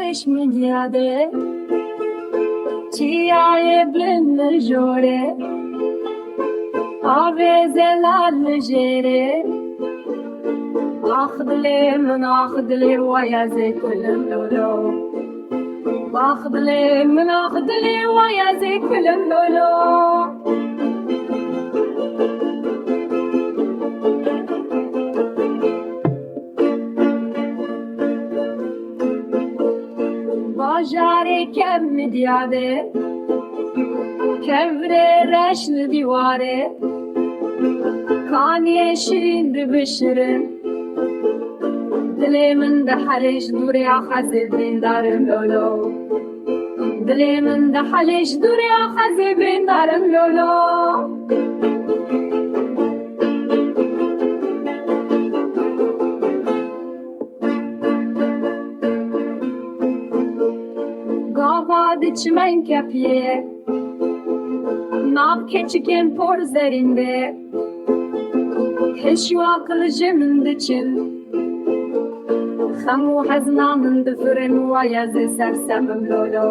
عايش من زيادة تياي بلن جوري آبي زلال جيري أخذ لي ويا زي كل اللولو أخذ لي ويا زي كل اللولو باجاري كم ديادة كبري رشن ديواري كان يشرين ببشرن دلي من دحليش دوري أخذ بين دارم لولو دلي من دحليش دوري أخذ بين دارم لولو Gavadı çimen kepiye Nav keçiken por zerinde Heşva kılıcımın dıçın خمو حزنا من دفرن ويزي سرسم لولو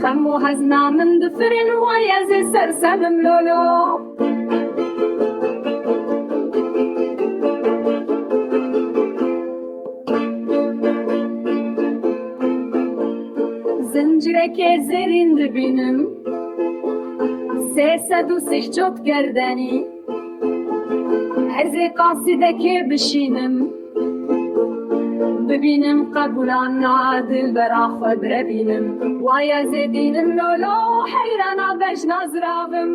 خمو حزنا من دفرن ويزي سرسم لولو Zincirek ezerindi benim Sese dusiş çok gerdeni Ezi kasideki bişinim ببینم قبولان نادل برا خود ببینم وای زدینم لولو حیران آبش نظرافم